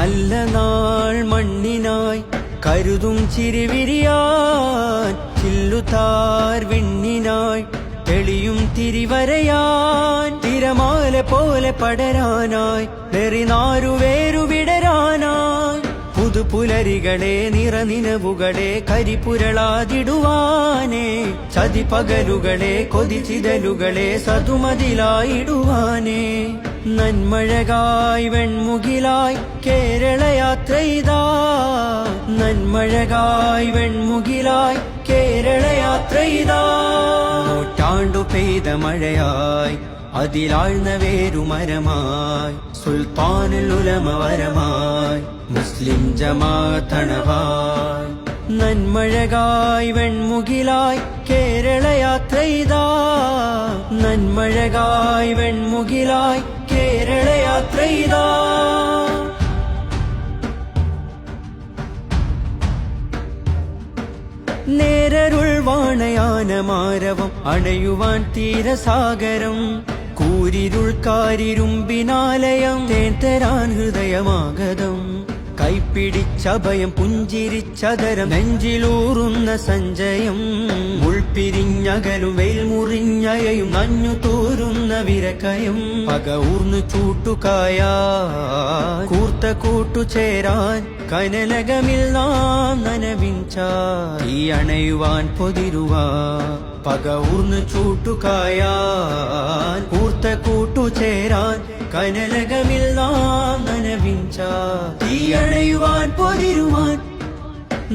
നല്ല നാൾ മണ്ണിനായി കരുതും ചിരിവിരിയാൻ, ചില്ലുതാർ വെണ്ണിനായി തെളിയും തിരിവരയാൻ, തിരമാല പോലെ പടരാനായി വെറിനാരുവേരു വിടരാനായി, പുതുപുലരികളെ നിറനിനവുകളെ കരിപുരളാതിടുവാനേ, ചതിപകലുകളെ കൊതിച്ചിതലുകളെ സതുമതിലായിടുവാനേ, നന്മഴകായി വെൺമുകിലായി കേരളയാത്രയിതാ, നന്മഴകായി വെൺമുകിലായി കേരളയാത്രയിതാ, നൂറ്റാണ്ടു പെയ്ത മഴയായി അതിലാഴ്ന്ന വേരുമരമായി, സുൽത്താനുൽ ഉലമ വരമായി മുസ്ലിം ജമാഅത്തണവായി, നന്മഴകായി വെൺമുകിലായി കേരളയാത്രയിതാ, നന്മഴകായി വെൺമുകിലായി കേരളയാത്രയിതാ. നേരരുൾ വാണയാനമാരവം അണയുവാൻ തീരസാഗരം, കൂരിരുൾ കാരിരുമ്പിനാലയം തേൻ ഹൃദയമാഗതം, കൈപ്പിടിച്ചഭയം പുഞ്ചിരിച്ചതരം നെഞ്ചിലൂറുന്ന സഞ്ചയം, ഉൾപ്പിരിഞ്ഞകലും വെയിൽ മുറിഞ്ഞയയും നഞ്ഞു തോരുന്ന വിരക്കയും, പക ഊർന്നു ചൂട്ടുകായ കൂർത്ത കൂട്ടുചേരാൻ കനലകമിൽ നാം നനവിഞ്ച ഈ അണയുവാൻ പൊതിരുവാ, പക ഊർന്നു ചൂട്ടുകായാൻ കൂർത്ത കൂട്ടുചേരാൻ കനലകമിൽ നാം നനവിഞ്ച ഈ അണയുവാൻ പൊതിരുവാൻ,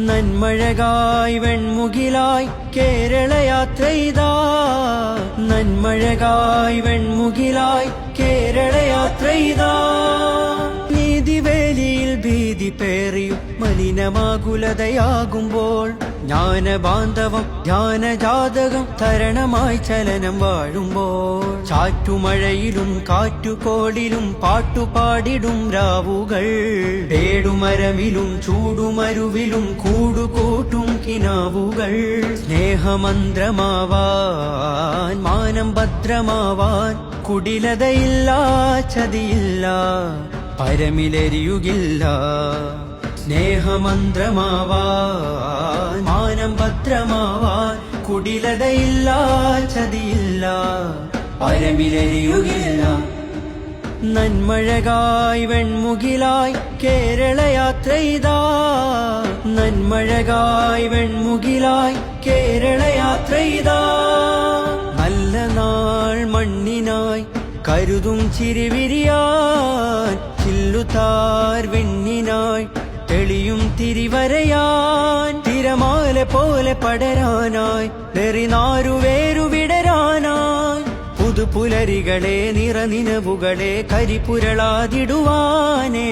നന്മഴകായി വെൺമുകിലായി കേരളയാത്രയിതാ, നന്മഴകായി വെൺമുകിലായി കേരളയാത്രയിതാ. നീതിവേലിയിൽ ഭീതി പേറിയും മലിനമാകുലതയാകുമ്പോൾ, ജ്ഞാനബാന്ധവം ധ്യാനജാതകം തരണമായി ചലനം വാഴുമ്പോൾ, ചാറ്റുമഴയിലും കാറ്റുകോളിലും പാട്ടുപാടിടും രാവുകൾ, പേടുമരമിലും ചൂടുമരുവിലും കൂടുകൂട്ടും കിനാവുകൾ, സ്നേഹമന്ത്രമാവാൻ മാനം ഭദ്രമാവാൻ കുടിലതയില്ല ചതിയില്ല പരമിലെരിയുകില്ല, സ്നേഹമന്ത്രമാവാൻ മാനം ഭദ്രമാവാൻ കുടിലതയില്ല ചതിയില്ല പരമിലെരിയുകില്ല, നന്മഴകായി വെൺമുകിലായി കേരളയാത്രയിതാ, നന്മഴകായി വെൺമുകിലായി കേരളയാത്രയിതാ. നല്ല നാൾ മണ്ണിനായി കരുതും ചിരിവിരിയാൻ, ചില്ലുതാർ വെണ്ണിനായി തെളിയും തിരിവരയാൻ, തിരമാല പോലെ പടരാനായി വെറിനാരുവേരു വിടരാനായി, പുതുപുലരികളെ നിറനിനവുകളെ കരിപുരളാതിടുവാനേ.